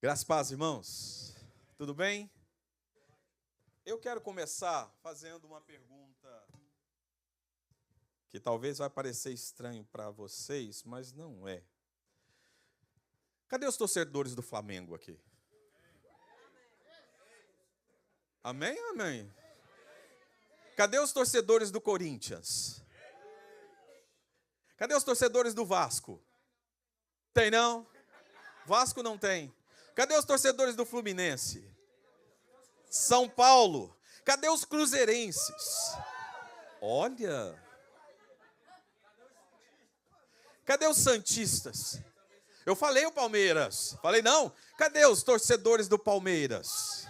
Graças e paz, irmãos. Tudo bem? Eu quero começar fazendo uma pergunta que talvez vai parecer estranho para vocês, mas não é. Cadê os torcedores do Flamengo aqui? Amém? Amém. Cadê os torcedores do Corinthians? Cadê os torcedores do Vasco? Tem não? Vasco não tem. Cadê os torcedores do Fluminense? São Paulo. Cadê os cruzeirenses? Olha. Cadê os santistas? Eu falei o Palmeiras. Falei não. Cadê os torcedores do Palmeiras?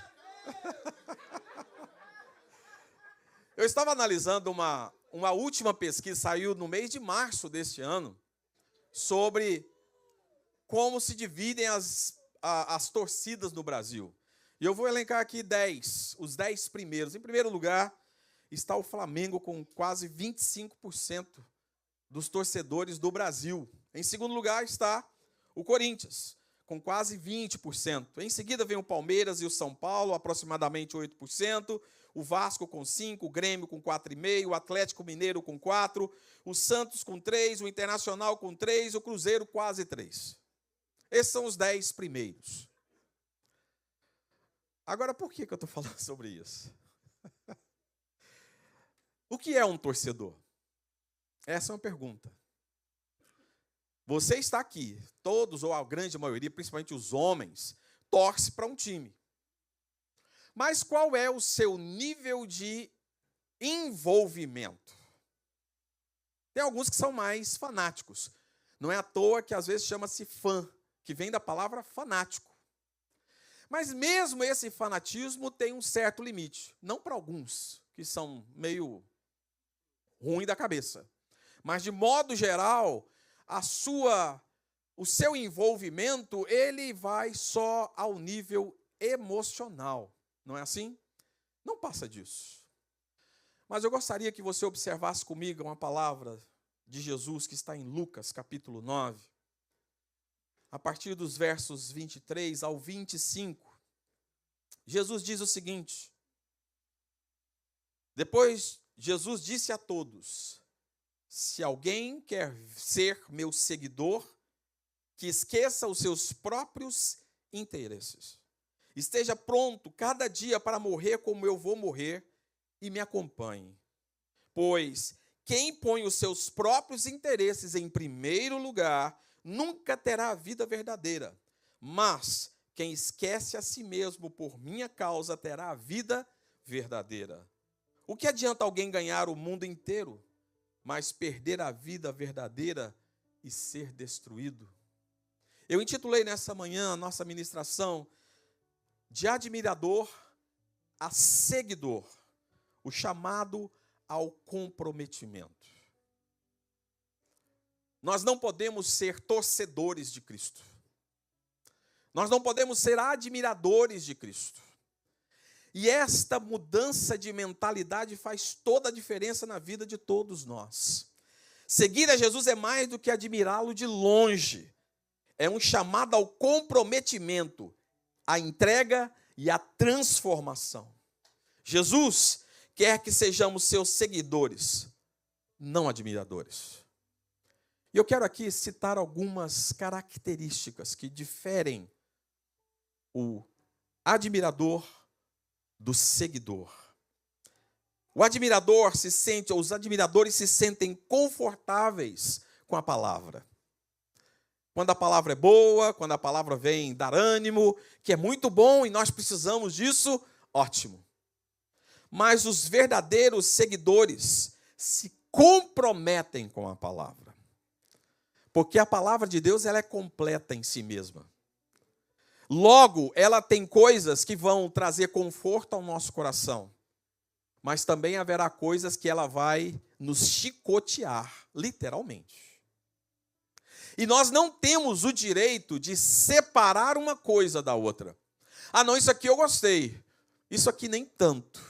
Eu estava analisando uma última pesquisa, saiu no mês de março deste ano, sobre como se dividem as torcidas no Brasil. E eu vou elencar aqui os 10 primeiros. Em primeiro lugar, está o Flamengo com quase 25% dos torcedores do Brasil. Em segundo lugar está o Corinthians, com quase 20%. Em seguida vem o Palmeiras e o São Paulo, aproximadamente 8%. O Vasco com 5%, o Grêmio com 4,5%, o Atlético Mineiro com 4%, o Santos com 3%, o Internacional com 3%, o Cruzeiro quase 3%. Esses são os 10 primeiros. Agora, por que eu estou falando sobre isso? O que é um torcedor? Essa é uma pergunta. Você está aqui, todos ou a grande maioria, principalmente os homens, torce para um time. Mas qual é o seu nível de envolvimento? Tem alguns que são mais fanáticos. Não é à toa que às vezes chama-se fã, que vem da palavra fanático. Mas mesmo esse fanatismo tem um certo limite. Não para alguns, que são meio ruim da cabeça. Mas, de modo geral, o seu envolvimento, ele vai só ao nível emocional. Não é assim? Não passa disso. Mas eu gostaria que você observasse comigo uma palavra de Jesus que está em Lucas, capítulo 9. A partir dos versos 23 ao 25, Jesus diz o seguinte: depois Jesus disse a todos: se alguém quer ser meu seguidor, que esqueça os seus próprios interesses. Esteja pronto cada dia para morrer como eu vou morrer e me acompanhe. Pois quem põe os seus próprios interesses em primeiro lugar nunca terá a vida verdadeira, mas quem esquece a si mesmo por minha causa terá a vida verdadeira. O que adianta alguém ganhar o mundo inteiro, mas perder a vida verdadeira e ser destruído? Eu intitulei nessa manhã a nossa ministração de admirador a seguidor, o chamado ao comprometimento. Nós não podemos ser torcedores de Cristo. Nós não podemos ser admiradores de Cristo. E esta mudança de mentalidade faz toda a diferença na vida de todos nós. Seguir a Jesus é mais do que admirá-lo de longe. É um chamado ao comprometimento, à entrega e à transformação. Jesus quer que sejamos seus seguidores, não admiradores. E eu quero aqui citar algumas características que diferem o admirador do seguidor. Os admiradores se sentem confortáveis com a palavra. Quando a palavra é boa, quando a palavra vem dar ânimo, que é muito bom e nós precisamos disso, ótimo. Mas os verdadeiros seguidores se comprometem com a palavra. Porque a palavra de Deus ela é completa em si mesma. Logo, ela tem coisas que vão trazer conforto ao nosso coração. Mas também haverá coisas que ela vai nos chicotear, literalmente. E nós não temos o direito de separar uma coisa da outra. Ah, não, isso aqui eu gostei. Isso aqui nem tanto.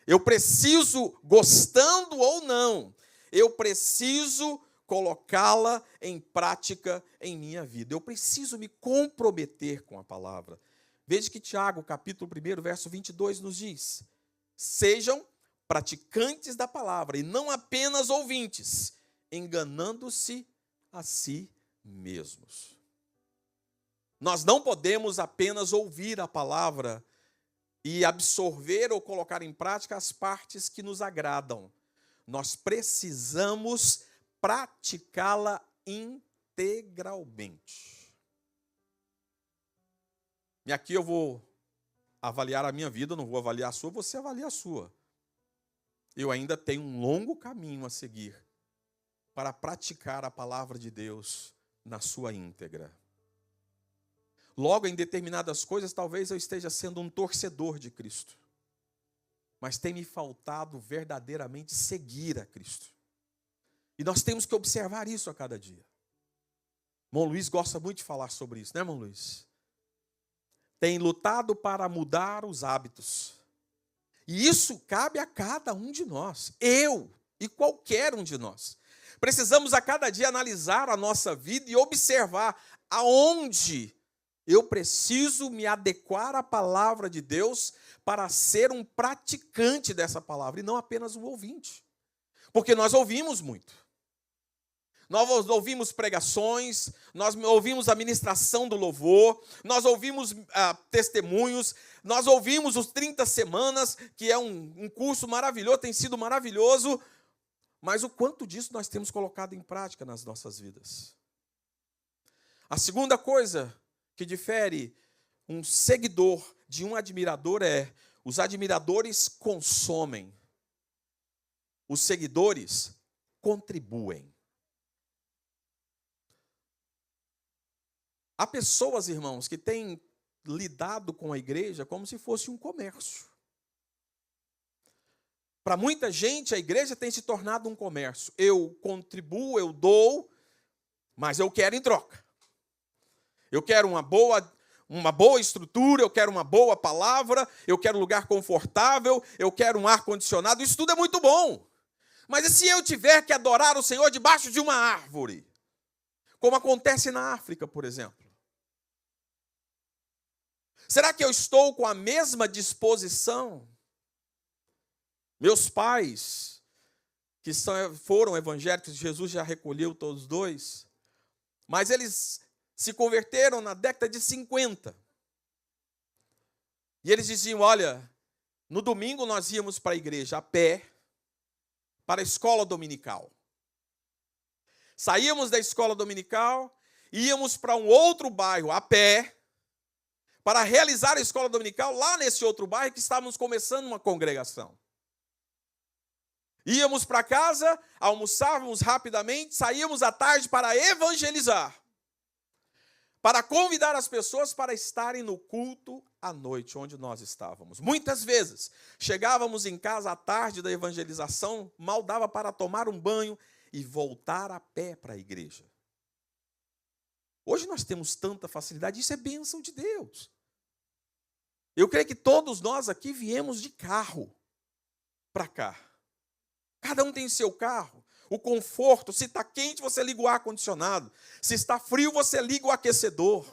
Eu preciso, gostando ou não, eu preciso colocá-la em prática em minha vida. Eu preciso me comprometer com a palavra. Veja que Tiago, capítulo 1, verso 22, nos diz: sejam praticantes da palavra e não apenas ouvintes, enganando-se a si mesmos. Nós não podemos apenas ouvir a palavra e absorver ou colocar em prática as partes que nos agradam. Nós precisamos praticá-la integralmente. E aqui eu vou avaliar a minha vida, eu não vou avaliar a sua, você avalia a sua. Eu ainda tenho um longo caminho a seguir para praticar a palavra de Deus na sua íntegra. Logo, em determinadas coisas, talvez eu esteja sendo um torcedor de Cristo. Mas tem me faltado verdadeiramente seguir a Cristo. E nós temos que observar isso a cada dia. Irmão Luiz gosta muito de falar sobre isso, né, irmão Luiz? Tem lutado para mudar os hábitos. E isso cabe a cada um de nós. Eu e qualquer um de nós. Precisamos a cada dia analisar a nossa vida e observar aonde eu preciso me adequar à palavra de Deus para ser um praticante dessa palavra e não apenas um ouvinte. Porque nós ouvimos muito. Nós ouvimos pregações, nós ouvimos a ministração do louvor, nós ouvimos testemunhos, nós ouvimos os 30 semanas, que é um curso maravilhoso, tem sido maravilhoso, mas o quanto disso nós temos colocado em prática nas nossas vidas? A segunda coisa que difere um seguidor de um admirador é: os admiradores consomem, os seguidores contribuem. Há pessoas, irmãos, que têm lidado com a igreja como se fosse um comércio. Para muita gente, a igreja tem se tornado um comércio. Eu contribuo, eu dou, mas eu quero em troca. Eu quero uma boa estrutura, eu quero uma boa palavra, eu quero um lugar confortável, eu quero um ar-condicionado. Isso tudo é muito bom. Mas e se eu tiver que adorar o Senhor debaixo de uma árvore? Como acontece na África, por exemplo. Será que eu estou com a mesma disposição? Meus pais, que foram evangélicos, Jesus já recolheu todos dois, mas eles se converteram na década de 50. E eles diziam: olha, no domingo nós íamos para a igreja a pé, para a escola dominical. Saíamos da escola dominical, íamos para um outro bairro a pé, para realizar a escola dominical lá nesse outro bairro que estávamos começando uma congregação. Íamos para casa, almoçávamos rapidamente, saíamos à tarde para evangelizar, para convidar as pessoas para estarem no culto à noite, onde nós estávamos. Muitas vezes, chegávamos em casa à tarde da evangelização, mal dava para tomar um banho e voltar a pé para a igreja. Hoje nós temos tanta facilidade, isso é bênção de Deus. Eu creio que todos nós aqui viemos de carro para cá. Cada um tem seu carro. O conforto, se está quente, você liga o ar-condicionado. Se está frio, você liga o aquecedor.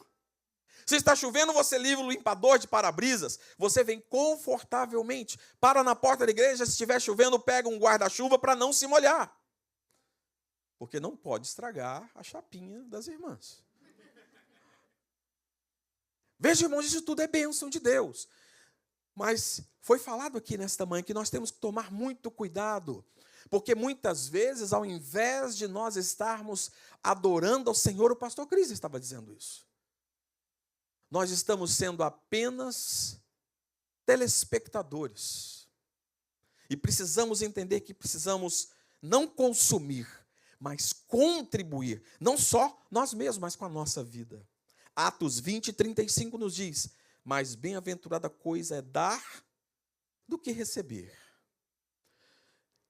Se está chovendo, você liga o limpador de para-brisas. Você vem confortavelmente. Para na porta da igreja, se estiver chovendo, pega um guarda-chuva para não se molhar. Porque não pode estragar a chapinha das irmãs. Veja, irmãos, isso tudo é bênção de Deus. Mas foi falado aqui nesta manhã que nós temos que tomar muito cuidado. Porque muitas vezes, ao invés de nós estarmos adorando ao Senhor, o pastor Cris estava dizendo isso. Nós estamos sendo apenas telespectadores. E precisamos entender que precisamos não consumir, mas contribuir. Não só nós mesmos, mas com a nossa vida. Atos 20, 35 nos diz: mais bem-aventurada coisa é dar do que receber.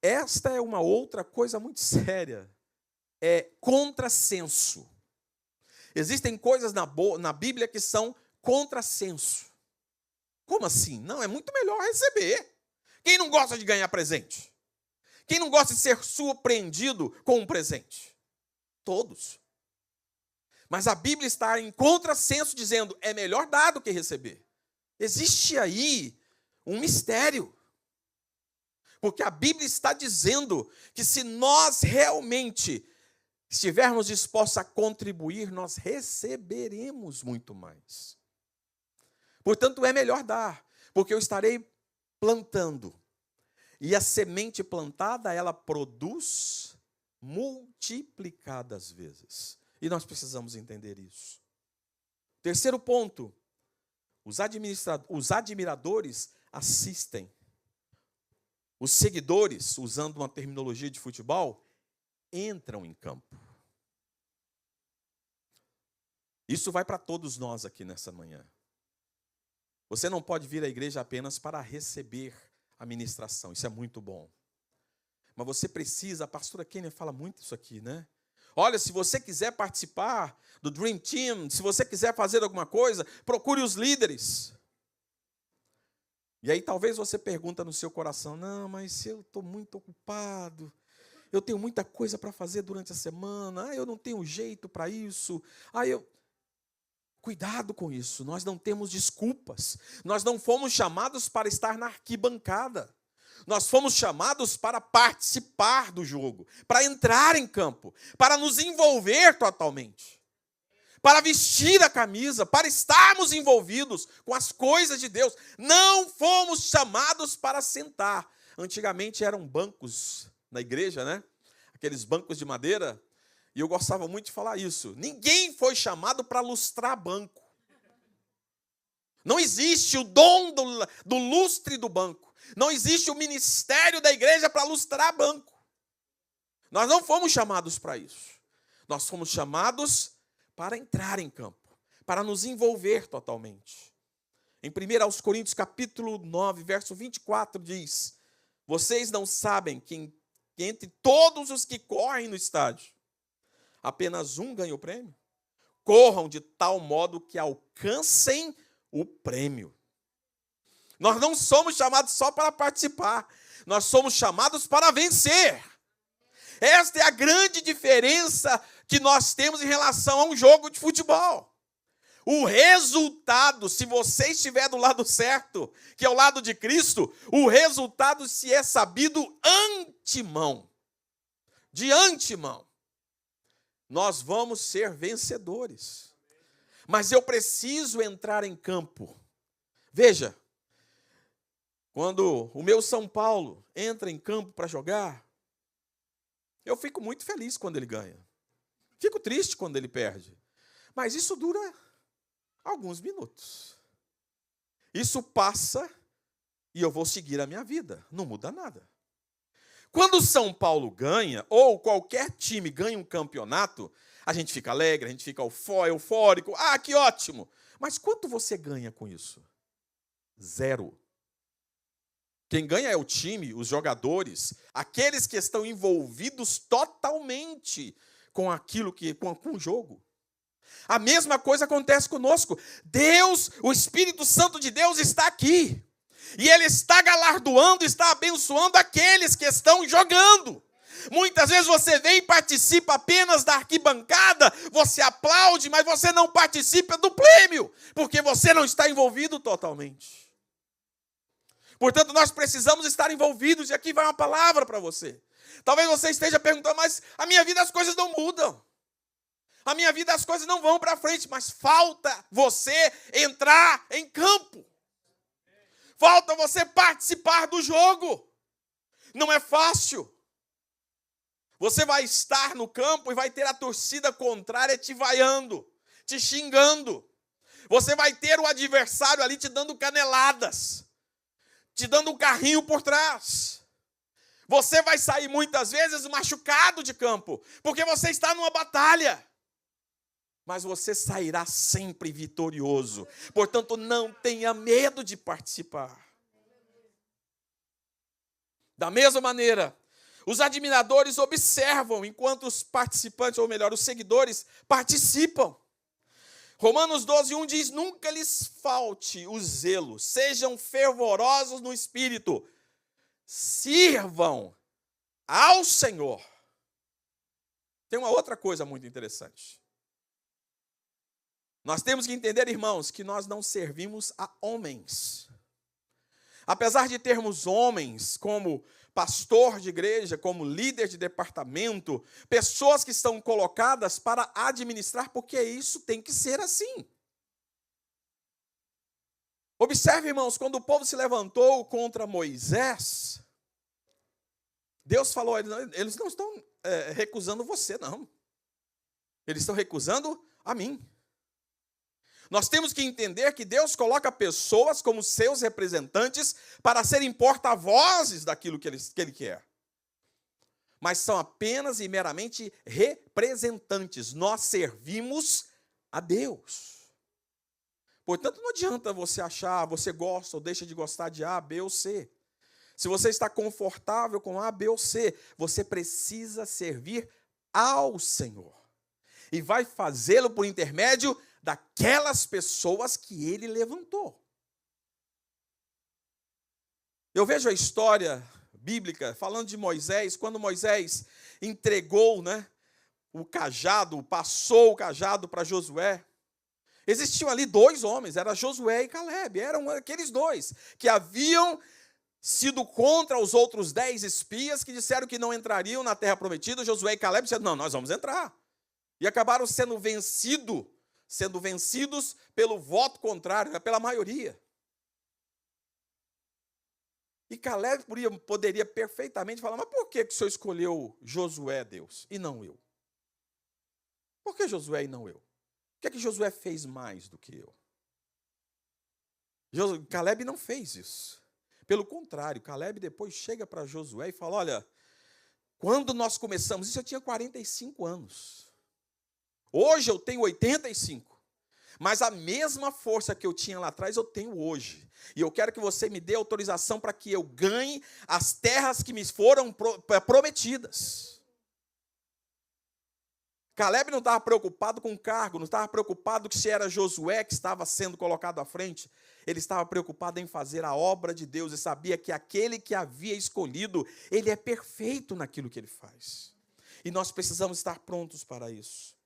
Esta é uma outra coisa muito séria. É contrassenso. Existem coisas na Bíblia que são contrassenso. Como assim? Não, é muito melhor receber. Quem não gosta de ganhar presente? Quem não gosta de ser surpreendido com um presente? Todos. Mas a Bíblia está em contrassenso dizendo, é melhor dar do que receber. Existe aí um mistério. Porque a Bíblia está dizendo que se nós realmente estivermos dispostos a contribuir, nós receberemos muito mais. Portanto, é melhor dar, porque eu estarei plantando. E a semente plantada, ela produz multiplicadas vezes. E nós precisamos entender isso. Terceiro ponto, os admiradores assistem. Os seguidores, usando uma terminologia de futebol, entram em campo. Isso vai para todos nós aqui nessa manhã. Você não pode vir à igreja apenas para receber a ministração, isso é muito bom. Mas você precisa, a pastora Kênia fala muito isso aqui, né? Olha, se você quiser participar do Dream Team, se você quiser fazer alguma coisa, procure os líderes. E aí talvez você pergunta no seu coração, não, mas eu estou muito ocupado, eu tenho muita coisa para fazer durante a semana, eu não tenho jeito para isso, Cuidado com isso, nós não temos desculpas, nós não fomos chamados para estar na arquibancada, nós fomos chamados para participar do jogo, para entrar em campo, para nos envolver totalmente, para vestir a camisa, para estarmos envolvidos com as coisas de Deus. Não fomos chamados para sentar. Antigamente eram bancos na igreja, né? Aqueles bancos de madeira. E eu gostava muito de falar isso. Ninguém foi chamado para lustrar banco. Não existe o dom do lustre do banco. Não existe o ministério da igreja para lustrar banco. Nós não fomos chamados para isso. Nós fomos chamados para entrar em campo, para nos envolver totalmente. Em 1 Coríntios capítulo 9, verso 24, diz, vocês não sabem que entre todos os que correm no estádio, apenas um ganha o prêmio? Corram de tal modo que alcancem o prêmio. Nós não somos chamados só para participar, nós somos chamados para vencer. Esta é a grande diferença que nós temos em relação a um jogo de futebol. O resultado, se você estiver do lado certo, que é o lado de Cristo, o resultado se é sabido antemão. De antemão. Nós vamos ser vencedores. Mas eu preciso entrar em campo. Veja, quando o meu São Paulo entra em campo para jogar, eu fico muito feliz quando ele ganha. Fico triste quando ele perde. Mas isso dura alguns minutos. Isso passa e eu vou seguir a minha vida. Não muda nada. Quando o São Paulo ganha, ou qualquer time ganha um campeonato, a gente fica alegre, a gente fica eufórico. Ah, que ótimo! Mas quanto você ganha com isso? Zero. Quem ganha é o time, os jogadores, aqueles que estão envolvidos totalmente com aquilo com o jogo. A mesma coisa acontece conosco. Deus, o Espírito Santo de Deus está aqui. E Ele está galardoando, está abençoando aqueles que estão jogando. Muitas vezes você vem e participa apenas da arquibancada, você aplaude, mas você não participa do prêmio, porque você não está envolvido totalmente. Portanto, nós precisamos estar envolvidos, e aqui vai uma palavra para você. Talvez você esteja perguntando, mas a minha vida as coisas não mudam. A minha vida as coisas não vão para frente, mas falta você entrar em campo. Falta você participar do jogo. Não é fácil. Você vai estar no campo e vai ter a torcida contrária te vaiando, te xingando. Você vai ter o adversário ali te dando caneladas, te dando um carrinho por trás. Você vai sair muitas vezes machucado de campo, porque você está numa batalha. Mas você sairá sempre vitorioso. Portanto, não tenha medo de participar. Da mesma maneira, os admiradores observam enquanto os participantes, ou melhor, os seguidores, participam. Romanos 12:1 diz, nunca lhes falte o zelo, sejam fervorosos no espírito, sirvam ao Senhor. Tem uma outra coisa muito interessante. Nós temos que entender, irmãos, que nós não servimos a homens. Apesar de termos homens como pastor de igreja, como líder de departamento, pessoas que estão colocadas para administrar, porque isso tem que ser assim. Observe, irmãos, quando o povo se levantou contra Moisés, Deus falou, eles não estão recusando você, não. Eles estão recusando a mim. Nós temos que entender que Deus coloca pessoas como seus representantes para serem porta-vozes daquilo que ele quer. Mas são apenas e meramente representantes. Nós servimos a Deus. Portanto, não adianta você achar, você gosta ou deixa de gostar de A, B ou C. Se você está confortável com A, B ou C, você precisa servir ao Senhor. E vai fazê-lo por intermédio daquelas pessoas que ele levantou. Eu vejo a história bíblica falando de Moisés, quando Moisés entregou, o cajado, passou o cajado para Josué. Existiam ali dois homens, era Josué e Calebe, eram aqueles dois que haviam sido contra os outros 10 espias que disseram que não entrariam na terra prometida. Josué e Calebe disseram, não, nós vamos entrar. E acabaram sendo vencidos pelo voto contrário, pela maioria. E Calebe poderia perfeitamente falar, mas por que o senhor escolheu Josué, Deus, e não eu? Por que Josué e não eu? O que é que Josué fez mais do que eu? Calebe não fez isso. Pelo contrário, Calebe depois chega para Josué e fala, olha, quando nós começamos, isso eu tinha 45 anos. Hoje eu tenho 85. Mas a mesma força que eu tinha lá atrás, eu tenho hoje. E eu quero que você me dê autorização para que eu ganhe as terras que me foram prometidas. Calebe não estava preocupado com o cargo, não estava preocupado que se era Josué que estava sendo colocado à frente. Ele estava preocupado em fazer a obra de Deus e sabia que aquele que havia escolhido, ele é perfeito naquilo que ele faz. E nós precisamos estar prontos para isso.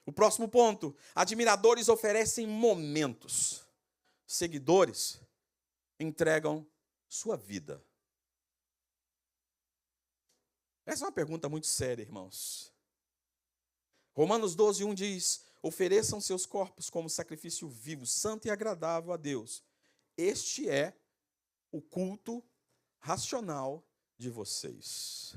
O próximo ponto, admiradores oferecem momentos. Seguidores entregam sua vida. Essa é uma pergunta muito séria, irmãos. Romanos 12, 1 diz, ofereçam seus corpos como sacrifício vivo, santo e agradável a Deus. Este é o culto racional de vocês.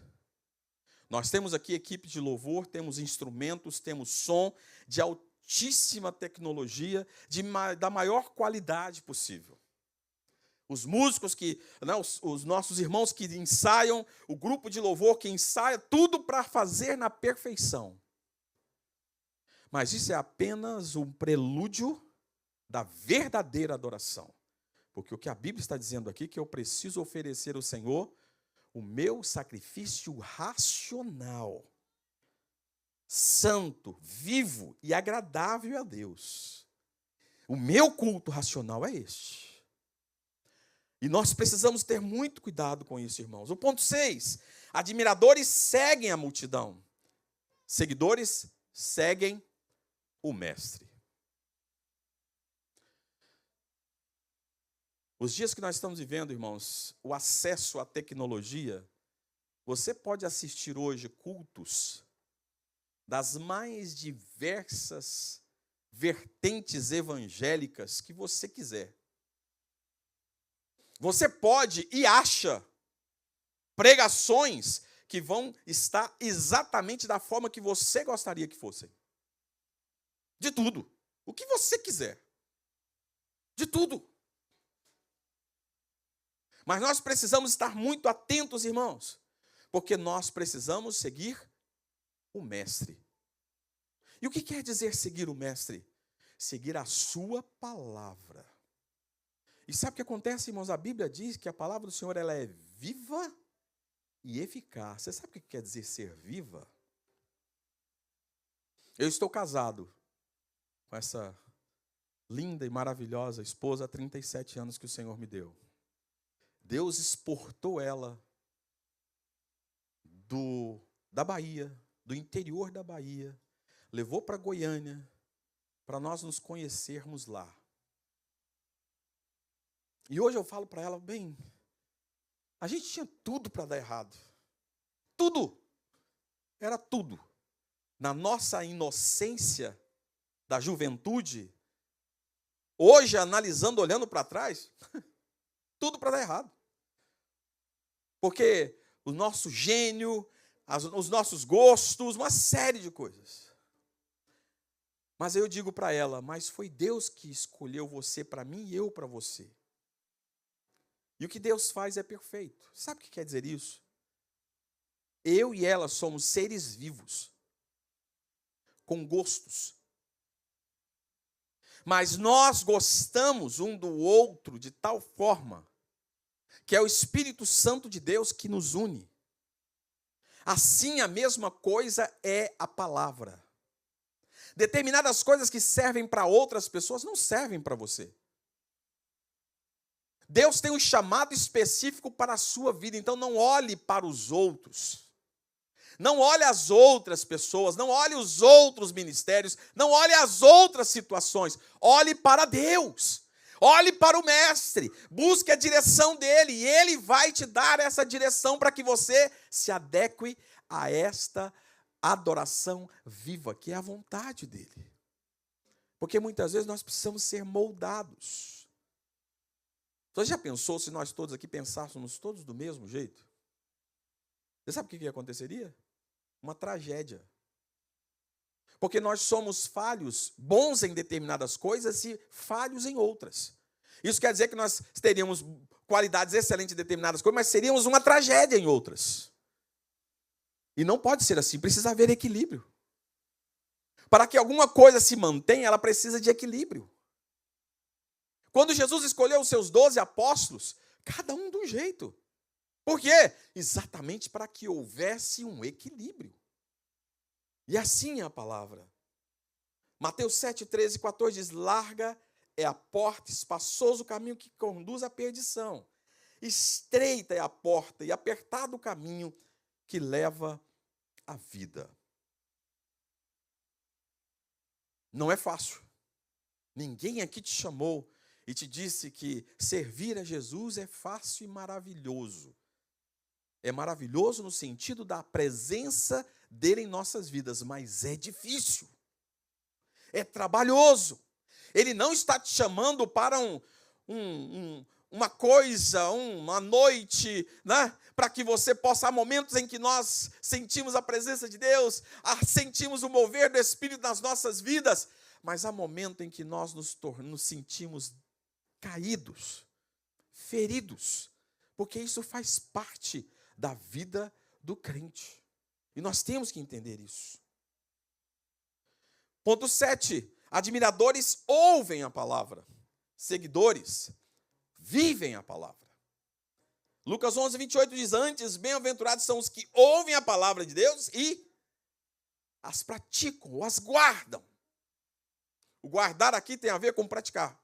Nós temos aqui equipe de louvor, temos instrumentos, temos som de altíssima tecnologia, da maior qualidade possível. Os músicos os nossos irmãos que ensaiam, o grupo de louvor que ensaia, tudo para fazer na perfeição. Mas isso é apenas um prelúdio da verdadeira adoração. Porque o que a Bíblia está dizendo aqui é que eu preciso oferecer ao Senhor o meu sacrifício racional, santo, vivo e agradável a Deus. O meu culto racional é este. E nós precisamos ter muito cuidado com isso, irmãos. O ponto 6, admiradores seguem a multidão. Seguidores seguem o mestre. Os dias que nós estamos vivendo, irmãos, o acesso à tecnologia, você pode assistir hoje cultos das mais diversas vertentes evangélicas que você quiser. Você pode e acha pregações que vão estar exatamente da forma que você gostaria que fossem. De tudo. O que você quiser. De tudo. Mas nós precisamos estar muito atentos, irmãos, porque nós precisamos seguir o mestre. E o que quer dizer seguir o mestre? Seguir a sua palavra. E sabe o que acontece, irmãos? A Bíblia diz que a palavra do Senhor ela é viva e eficaz. Você sabe o que quer dizer ser viva? Eu estou casado com essa linda e maravilhosa esposa há 37 anos que o Senhor me deu. Deus exportou ela da Bahia, do interior da Bahia, levou para Goiânia, para nós nos conhecermos lá. E hoje eu falo para ela, bem, a gente tinha tudo para dar errado. Tudo. Era tudo. Na nossa inocência da juventude, hoje, analisando, olhando para trás, tudo para dar errado. Porque o nosso gênio, os nossos gostos, uma série de coisas. Mas eu digo para ela, mas foi Deus que escolheu você para mim e eu para você. E o que Deus faz é perfeito. Sabe o que quer dizer isso? Eu e ela somos seres vivos, com gostos. Mas nós gostamos um do outro de tal forma que é o Espírito Santo de Deus que nos une. Assim, a mesma coisa é a palavra. Determinadas coisas que servem para outras pessoas não servem para você. Deus tem um chamado específico para a sua vida, então não olhe para os outros. Não olhe as outras pessoas, não olhe os outros ministérios, não olhe as outras situações. Olhe para Deus. Olhe para o Mestre. Busque a direção dele e ele vai te dar essa direção para que você se adeque a esta adoração viva, que é a vontade dele. Porque muitas vezes nós precisamos ser moldados. Você já pensou se nós todos aqui pensássemos todos do mesmo jeito? Você sabe o que aconteceria? Uma tragédia. Porque nós somos falhos, bons em determinadas coisas e falhos em outras. Isso quer dizer que nós teríamos qualidades excelentes em determinadas coisas, mas seríamos uma tragédia em outras. E não pode ser assim, precisa haver equilíbrio. Para que alguma coisa se mantenha, ela precisa de equilíbrio. Quando Jesus escolheu os seus 12 apóstolos, cada um de um jeito. Por quê? Exatamente para que houvesse um equilíbrio. E assim é a palavra. Mateus 7, 13 e 14 diz, larga é a porta, espaçoso o caminho que conduz à perdição. Estreita é a porta e apertado o caminho que leva à vida. Não é fácil. Ninguém aqui te chamou e te disse que servir a Jesus é fácil e maravilhoso. É maravilhoso no sentido da presença dele em nossas vidas, mas é difícil. É trabalhoso. Ele não está te chamando para uma coisa, uma noite, né? Para que você possa, há momentos em que nós sentimos a presença de Deus, sentimos o mover do Espírito nas nossas vidas, mas há momentos em que nós nos sentimos caídos, feridos, porque isso faz parte da vida do crente. E nós temos que entender isso. Ponto 7. Admiradores ouvem a palavra. Seguidores vivem a palavra. Lucas 11, 28 diz, antes, bem-aventurados são os que ouvem a palavra de Deus e as praticam, ou as guardam. O guardar aqui tem a ver com praticar.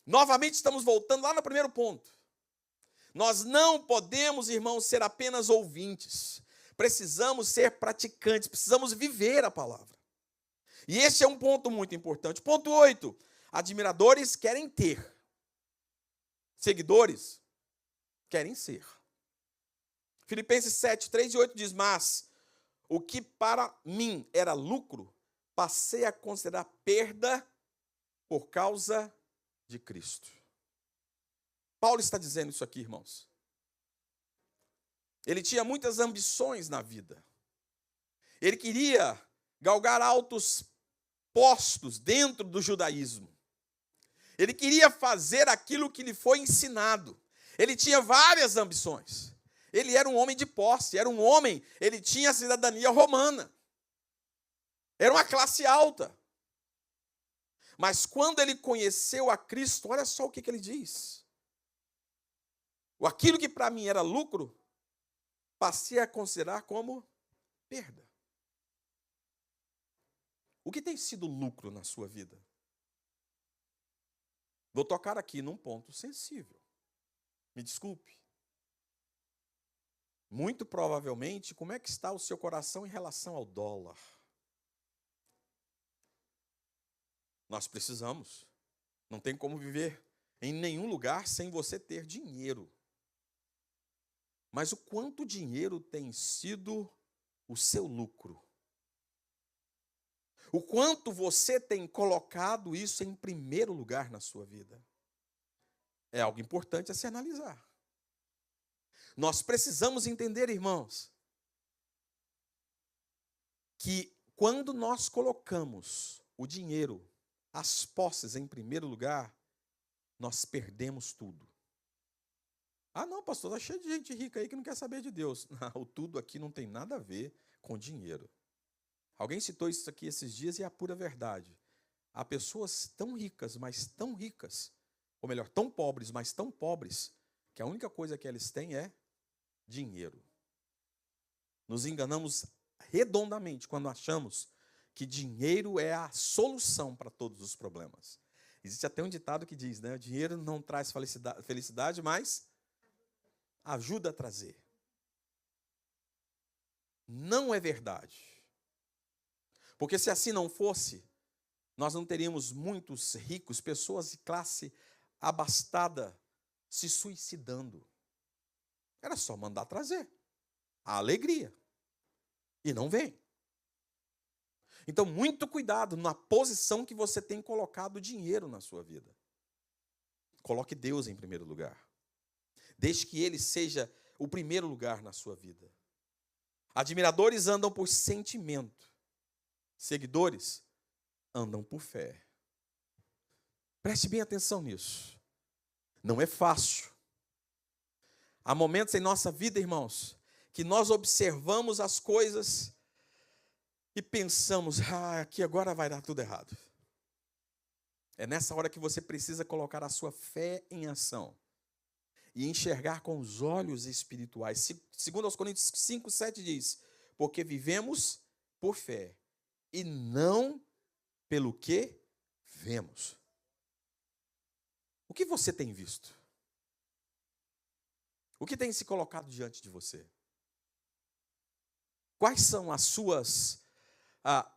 Novamente estamos voltando lá no primeiro ponto. Nós não podemos, irmãos, ser apenas ouvintes. Precisamos ser praticantes, precisamos viver a palavra. E esse é um ponto muito importante. Ponto 8. Admiradores querem ter. Seguidores querem ser. Filipenses 7, 3 e 8 diz, mas o que para mim era lucro, passei a considerar perda por causa de Cristo. Paulo está dizendo isso aqui, irmãos. Ele tinha muitas ambições na vida. Ele queria galgar altos postos dentro do judaísmo. Ele queria fazer aquilo que lhe foi ensinado. Ele tinha várias ambições. Ele era um homem de posse, era um homem, ele tinha a cidadania romana. Era uma classe alta. Mas quando ele conheceu a Cristo, olha só o que ele diz. Aquilo que para mim era lucro, passei a considerar como perda. O que tem sido lucro na sua vida? Vou tocar aqui num ponto sensível. Me desculpe. Muito provavelmente, como é que está o seu coração em relação ao dólar? Nós precisamos. Não tem como viver em nenhum lugar sem você ter dinheiro. Mas o quanto dinheiro tem sido o seu lucro? O quanto você tem colocado isso em primeiro lugar na sua vida? É algo importante a se analisar. Nós precisamos entender, irmãos, que quando nós colocamos o dinheiro, as posses em primeiro lugar, nós perdemos tudo. Ah, não, pastor, está cheio de gente rica aí que não quer saber de Deus. Não, o tudo aqui não tem nada a ver com dinheiro. Alguém citou isso aqui esses dias e é a pura verdade. Há pessoas tão ricas, mas tão ricas, ou melhor, tão pobres, mas tão pobres, que a única coisa que eles têm é dinheiro. Nos enganamos redondamente quando achamos que dinheiro é a solução para todos os problemas. Existe até um ditado que diz, né? O dinheiro não traz felicidade, mas ajuda a trazer. Não é verdade. Porque se assim não fosse, nós não teríamos muitos ricos, pessoas de classe abastada, se suicidando. Era só mandar trazer a alegria. E não vem. Então, muito cuidado na posição que você tem colocado o dinheiro na sua vida. Coloque Deus em primeiro lugar. Deixe que Ele seja o primeiro lugar na sua vida. Admiradores andam por sentimento. Seguidores andam por fé. Preste bem atenção nisso. Não é fácil. Há momentos em nossa vida, irmãos, que nós observamos as coisas e pensamos, aqui agora vai dar tudo errado. É nessa hora que você precisa colocar a sua fé em ação e enxergar com os olhos espirituais. Segundo aos Coríntios 5:7 diz, porque vivemos por fé e não pelo que vemos. O que você tem visto? O que tem se colocado diante de você? Quais são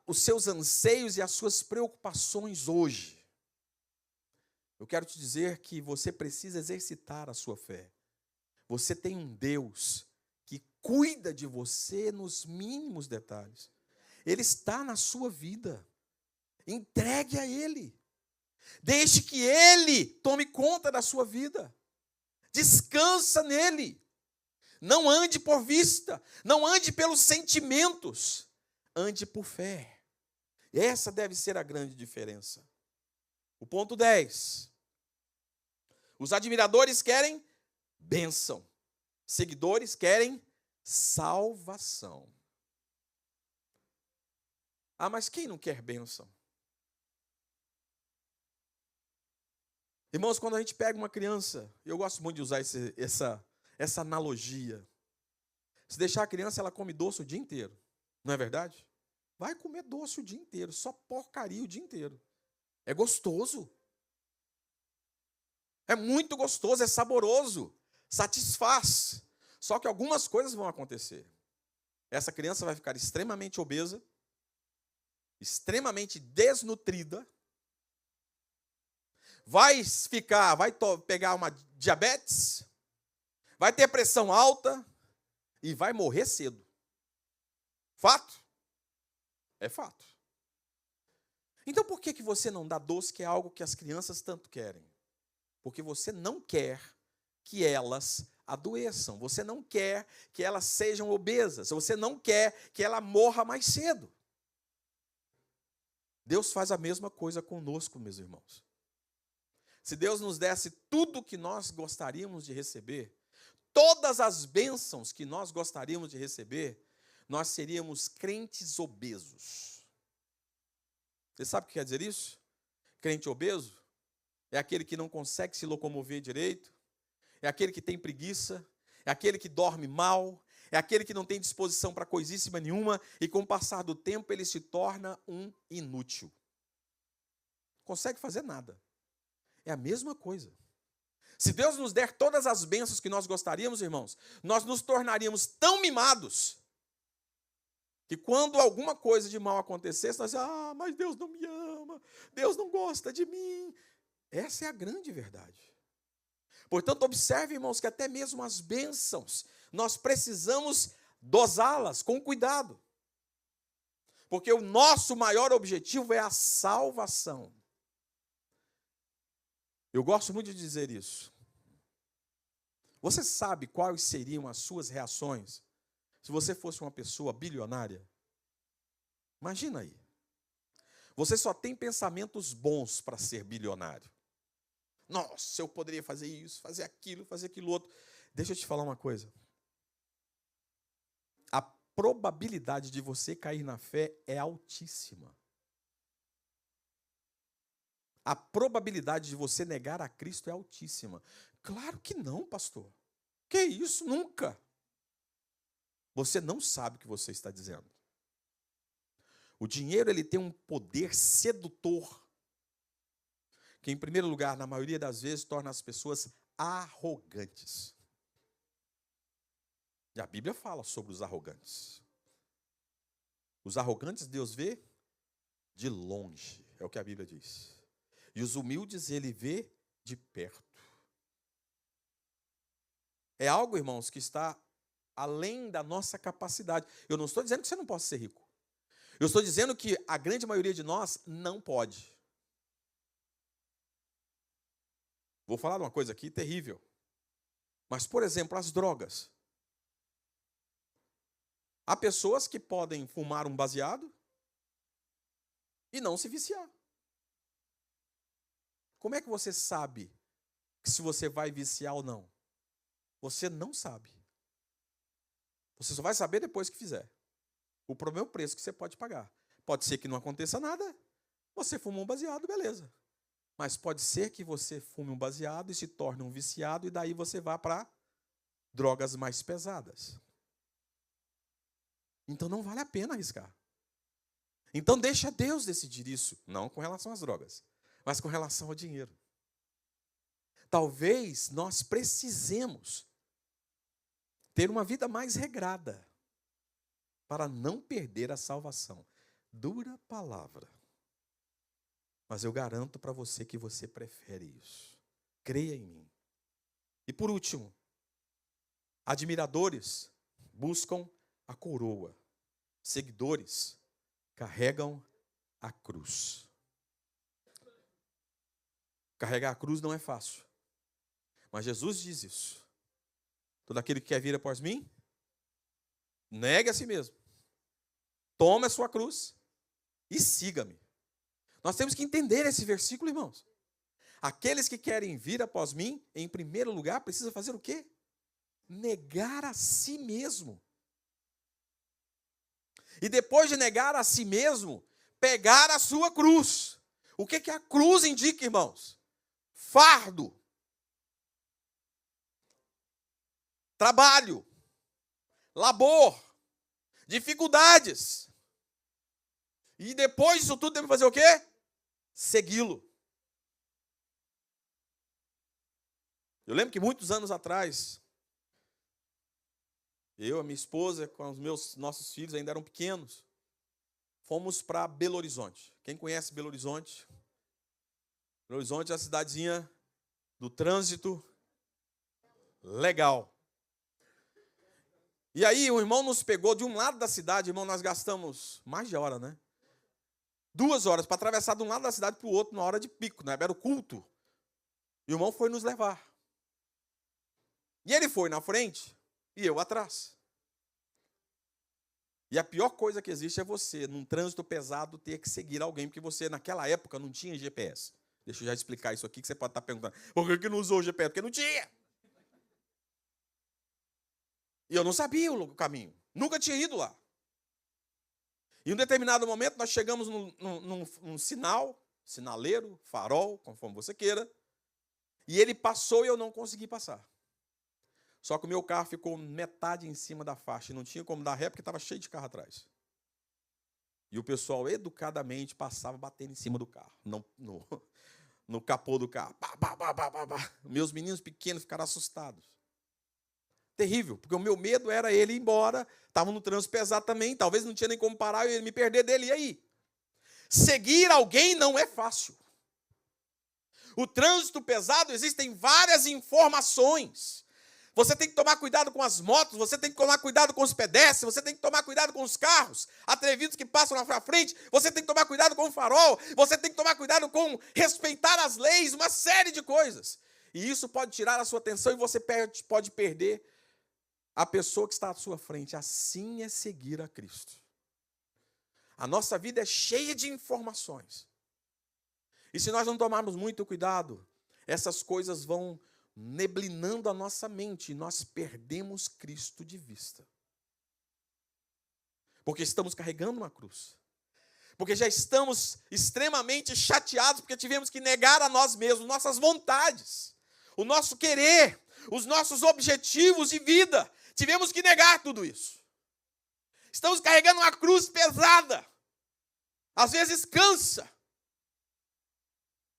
os seus anseios e as suas preocupações hoje? Eu quero te dizer que você precisa exercitar a sua fé. Você tem um Deus que cuida de você nos mínimos detalhes. Ele está na sua vida. Entregue a Ele. Deixe que Ele tome conta da sua vida. Descansa nele. Não ande por vista. Não ande pelos sentimentos. Ande por fé. Essa deve ser a grande diferença. O ponto 10. Os admiradores querem bênção. Seguidores querem salvação. Ah, mas quem não quer bênção? Irmãos, quando a gente pega uma criança, eu gosto muito de usar essa analogia. Se deixar a criança, ela come doce o dia inteiro. Não é verdade? Vai comer doce o dia inteiro, só porcaria o dia inteiro. É gostoso. É muito gostoso, é saboroso, satisfaz. Só que algumas coisas vão acontecer. Essa criança vai ficar extremamente obesa, extremamente desnutrida, vai pegar uma diabetes, vai ter pressão alta e vai morrer cedo. Fato? É fato. Então por que você não dá doce, que é algo que as crianças tanto querem? Porque você não quer que elas adoeçam, você não quer que elas sejam obesas, você não quer que ela morra mais cedo. Deus faz a mesma coisa conosco, meus irmãos. Se Deus nos desse tudo o que nós gostaríamos de receber, todas as bênçãos que nós gostaríamos de receber, nós seríamos crentes obesos. Você sabe o que quer dizer isso? Crente obeso é aquele que não consegue se locomover direito, é aquele que tem preguiça, é aquele que dorme mal, é aquele que não tem disposição para coisíssima nenhuma e com o passar do tempo ele se torna um inútil. Não consegue fazer nada. É a mesma coisa. Se Deus nos der todas as bênçãos que nós gostaríamos, irmãos, nós nos tornaríamos tão mimados que quando alguma coisa de mal acontecesse, nós mas Deus não me ama, Deus não gosta de mim. Essa é a grande verdade. Portanto, observe, irmãos, que até mesmo as bênçãos, nós precisamos dosá-las com cuidado. Porque o nosso maior objetivo é a salvação. Eu gosto muito de dizer isso. Você sabe quais seriam as suas reações se você fosse uma pessoa bilionária? Imagina aí. Você só tem pensamentos bons para ser bilionário. Nossa, eu poderia fazer isso, fazer aquilo outro. Deixa eu te falar uma coisa. A probabilidade de você cair na fé é altíssima. A probabilidade de você negar a Cristo é altíssima. Claro que não, pastor. Que isso? Nunca. Você não sabe o que você está dizendo. O dinheiro, ele tem um poder sedutor, que, em primeiro lugar, na maioria das vezes, torna as pessoas arrogantes. E a Bíblia fala sobre os arrogantes. Os arrogantes Deus vê de longe, é o que a Bíblia diz. E os humildes ele vê de perto. É algo, irmãos, que está além da nossa capacidade. Eu não estou dizendo que você não possa ser rico. Eu estou dizendo que a grande maioria de nós não pode. Vou falar uma coisa aqui terrível. Mas, por exemplo, as drogas. Há pessoas que podem fumar um baseado e não se viciar. Como é que você sabe se você vai viciar ou não? Você não sabe. Você só vai saber depois que fizer. O problema é o preço que você pode pagar. Pode ser que não aconteça nada, você fuma um baseado, beleza. Mas pode ser que você fume um baseado e se torne um viciado, e daí você vá para drogas mais pesadas. Então não vale a pena arriscar. Então deixa Deus decidir isso. Não com relação às drogas, mas com relação ao dinheiro. Talvez nós precisemos ter uma vida mais regrada para não perder a salvação. Dura palavra. Mas eu garanto para você que você prefere isso. Creia em mim. E por último, admiradores buscam a coroa. Seguidores carregam a cruz. Carregar a cruz não é fácil. Mas Jesus diz isso. Todo aquele que quer vir após mim, negue a si mesmo. Tome a sua cruz e siga-me. Nós temos que entender esse versículo, irmãos. Aqueles que querem vir após mim, em primeiro lugar, precisam fazer o quê? Negar a si mesmo. E depois de negar a si mesmo, pegar a sua cruz. O que a cruz indica, irmãos? Fardo. Trabalho. Labor. Dificuldades. E depois disso tudo, temos que fazer o quê? Segui-lo. Eu lembro que muitos anos atrás, eu, a minha esposa, com os nossos filhos ainda eram pequenos, fomos para Belo Horizonte. Quem conhece Belo Horizonte? Belo Horizonte é a cidadezinha do trânsito legal. E aí o irmão nos pegou de um lado da cidade, irmão, nós gastamos mais de hora, né? 2 horas para atravessar de um lado da cidade para o outro na hora de pico, né? Era o culto. E o irmão foi nos levar. E ele foi na frente e eu atrás. E a pior coisa que existe é você, num trânsito pesado, ter que seguir alguém, porque você, naquela época, não tinha GPS. Deixa eu já explicar isso aqui, que você pode estar perguntando. Por que não usou o GPS? Porque não tinha. E eu não sabia o caminho. Nunca tinha ido lá. E em um determinado momento, nós chegamos num sinaleiro, farol, conforme você queira, e ele passou e eu não consegui passar. Só que o meu carro ficou metade em cima da faixa, e não tinha como dar ré, porque estava cheio de carro atrás. E o pessoal, educadamente, passava batendo em cima do carro. no capô do carro. Pá, pá, pá, pá, pá, pá. Meus meninos pequenos ficaram assustados. Terrível, porque o meu medo era ele ir embora. Estava no trânsito pesado também, talvez não tinha nem como parar, eu ia me perder dele. E aí? Seguir alguém não é fácil. O trânsito pesado, existem várias informações. Você tem que tomar cuidado com as motos, você tem que tomar cuidado com os pedestres, você tem que tomar cuidado com os carros atrevidos que passam na frente, você tem que tomar cuidado com o farol, você tem que tomar cuidado com respeitar as leis, uma série de coisas. E isso pode tirar a sua atenção e você pode perder a pessoa que está à sua frente. Assim é seguir a Cristo. A nossa vida é cheia de informações. E se nós não tomarmos muito cuidado, essas coisas vão neblinando a nossa mente e nós perdemos Cristo de vista. Porque estamos carregando uma cruz. Porque já estamos extremamente chateados porque tivemos que negar a nós mesmos, nossas vontades, o nosso querer, os nossos objetivos de vida. Tivemos que negar tudo isso. Estamos carregando uma cruz pesada. Às vezes cansa.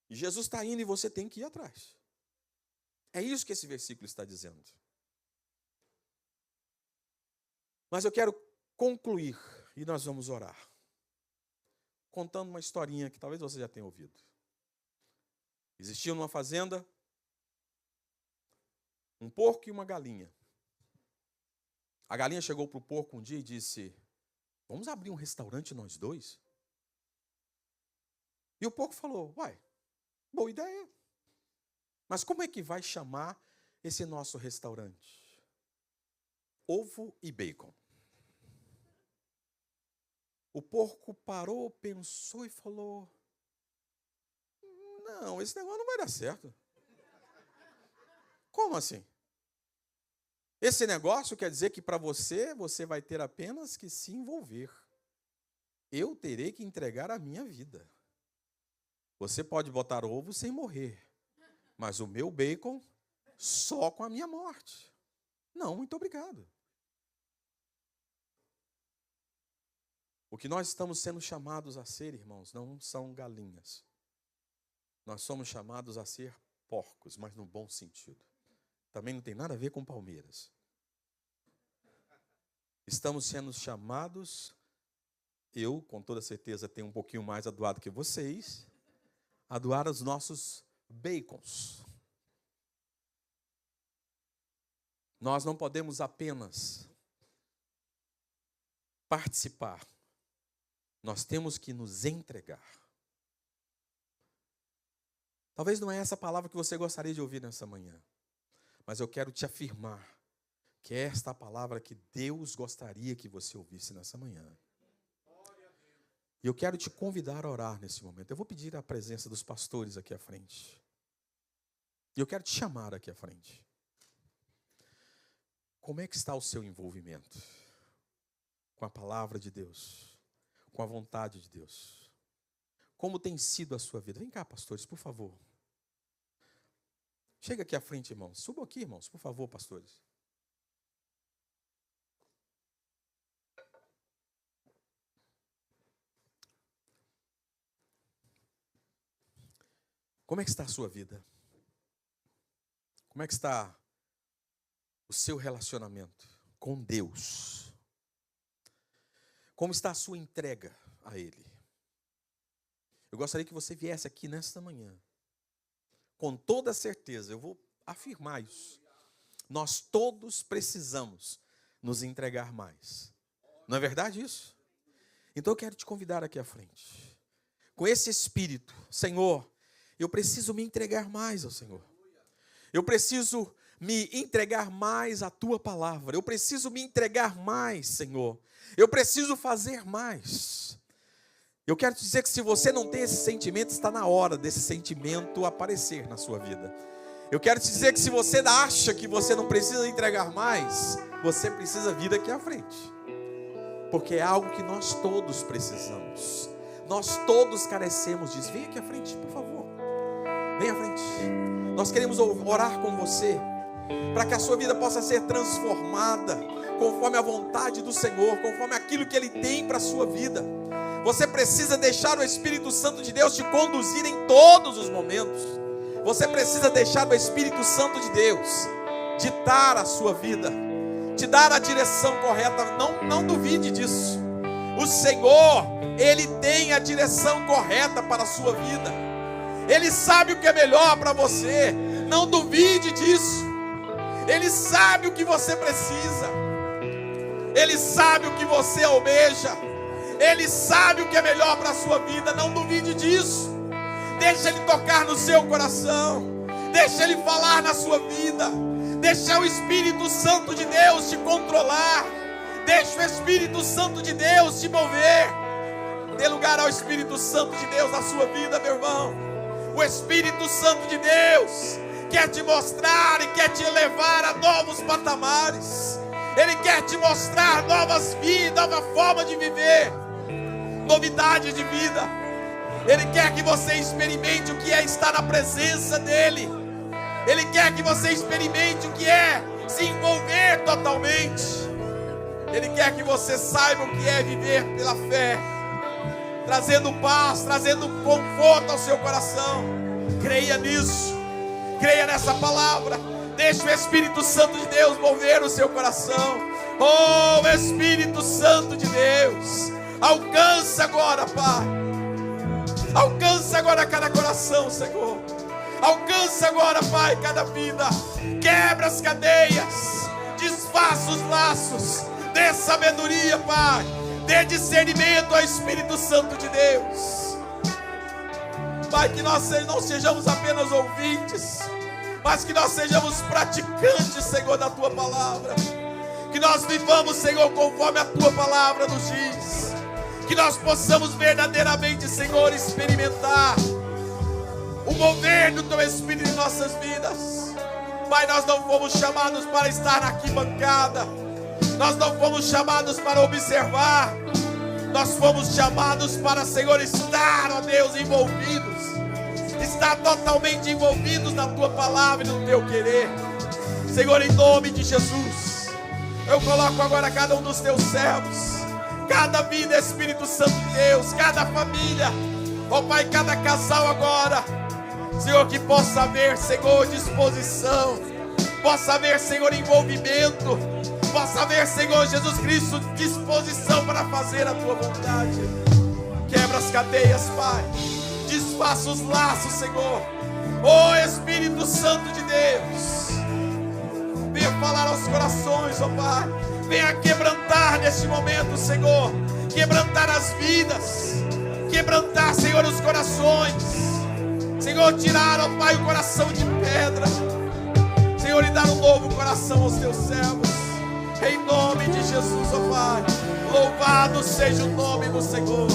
E Jesus está indo e você tem que ir atrás. É isso que esse versículo está dizendo. Mas eu quero concluir, e nós vamos orar, contando uma historinha que talvez você já tenha ouvido. Existia numa fazenda um porco e uma galinha. A galinha chegou para o porco um dia e disse: vamos abrir um restaurante nós dois? E o porco falou: uai, boa ideia. Mas como é que vai chamar esse nosso restaurante? Ovo e bacon. O porco parou, pensou e falou: não, esse negócio não vai dar certo. Como assim? Esse negócio quer dizer que para você vai ter apenas que se envolver. Eu terei que entregar a minha vida. Você pode botar ovo sem morrer, mas o meu bacon só com a minha morte. Não, muito obrigado. O que nós estamos sendo chamados a ser, irmãos, não são galinhas. Nós somos chamados a ser porcos, mas no bom sentido. Também não tem nada a ver com Palmeiras. Estamos sendo chamados, eu com toda certeza tenho um pouquinho mais a doar do que vocês, a doar os nossos bacons. Nós não podemos apenas participar, nós temos que nos entregar. Talvez não é essa palavra que você gostaria de ouvir nessa manhã, mas eu quero te afirmar que é esta a palavra que Deus gostaria que você ouvisse nessa manhã. E eu quero te convidar a orar nesse momento. Eu vou pedir a presença dos pastores aqui à frente. E eu quero te chamar aqui à frente. Como é que está o seu envolvimento com a palavra de Deus, com a vontade de Deus? Como tem sido a sua vida? Vem cá, pastores, por favor. Chega aqui à frente, irmãos. Subam aqui, irmãos, por favor, pastores. Como é que está a sua vida? Como é que está o seu relacionamento com Deus? Como está a sua entrega a Ele? Eu gostaria que você viesse aqui nesta manhã, com toda certeza, eu vou afirmar isso. Nós todos precisamos nos entregar mais. Não é verdade isso? Então eu quero te convidar aqui à frente. Com esse espírito, Senhor, eu preciso me entregar mais ao Senhor. Eu preciso me entregar mais à Tua palavra. Eu preciso me entregar mais, Senhor. Eu preciso fazer mais. Eu quero te dizer que se você não tem esse sentimento, está na hora desse sentimento aparecer na sua vida. Eu quero te dizer que se você acha que você não precisa entregar mais, você precisa vir aqui à frente. Porque é algo que nós todos precisamos. Nós todos carecemos disso. Vem aqui à frente, por favor. Vem à frente. Nós queremos orar com você, para que a sua vida possa ser transformada, conforme a vontade do Senhor, conforme aquilo que Ele tem para a sua vida. Você precisa deixar o Espírito Santo de Deus te conduzir em todos os momentos. Você precisa deixar o Espírito Santo de Deus ditar a sua vida, te dar a direção correta. Não duvide disso. O Senhor, Ele tem a direção correta para a sua vida. Ele sabe o que é melhor para você. Não duvide disso. Ele sabe o que você precisa. Ele sabe o que você almeja. Ele sabe o que é melhor para a sua vida. Não duvide disso. Deixa Ele tocar no seu coração. Deixa Ele falar na sua vida. Deixa o Espírito Santo de Deus te controlar. Deixa o Espírito Santo de Deus te mover. Dê lugar ao Espírito Santo de Deus na sua vida, meu irmão. O Espírito Santo de Deus quer te mostrar e quer te levar a novos patamares. Ele quer te mostrar novas vidas, nova forma de viver, novidade de vida. Ele quer que você experimente o que é estar na presença dEle. Ele quer que você experimente o que é se envolver totalmente. Ele quer que você saiba o que é viver pela fé, trazendo paz, trazendo conforto ao seu coração. Creia nisso, creia nessa palavra. Deixe o Espírito Santo de Deus mover o seu coração. Oh, Espírito Santo de Deus, alcança agora, Pai. Alcança agora cada coração, Senhor. Alcança agora, Pai, cada vida. Quebra as cadeias, desfaça os laços. Dê sabedoria, Pai. Dê discernimento ao Espírito Santo de Deus. Pai, que nós não sejamos apenas ouvintes, mas que nós sejamos praticantes, Senhor, da Tua palavra. Que nós vivamos, Senhor, conforme a Tua palavra nos diz. Que nós possamos verdadeiramente, Senhor, experimentar o mover do Teu Espírito em nossas vidas. Pai, nós não fomos chamados para estar na arquibancada. Nós não fomos chamados para observar. Nós fomos chamados para, Senhor, estar, ó Deus, envolvidos. Estar totalmente envolvidos na Tua palavra e no Teu querer. Senhor, em nome de Jesus, eu coloco agora cada um dos Teus servos, cada vida, Espírito Santo de Deus, cada família, ó Pai, cada casal agora, Senhor, que possa haver, Senhor, disposição, possa haver, Senhor, envolvimento, possa haver, Senhor Jesus Cristo, disposição para fazer a Tua vontade. Quebra as cadeias, Pai, desfaça os laços, Senhor. Ó Espírito Santo de Deus, venha falar aos corações, ó Pai. Venha quebrantar neste momento, Senhor. Quebrantar as vidas, quebrantar, Senhor, os corações. Senhor, tirar, ó Pai, o coração de pedra, Senhor, e dar um novo coração aos Teus servos. Em nome de Jesus, ó Pai. Louvado seja o nome do Senhor.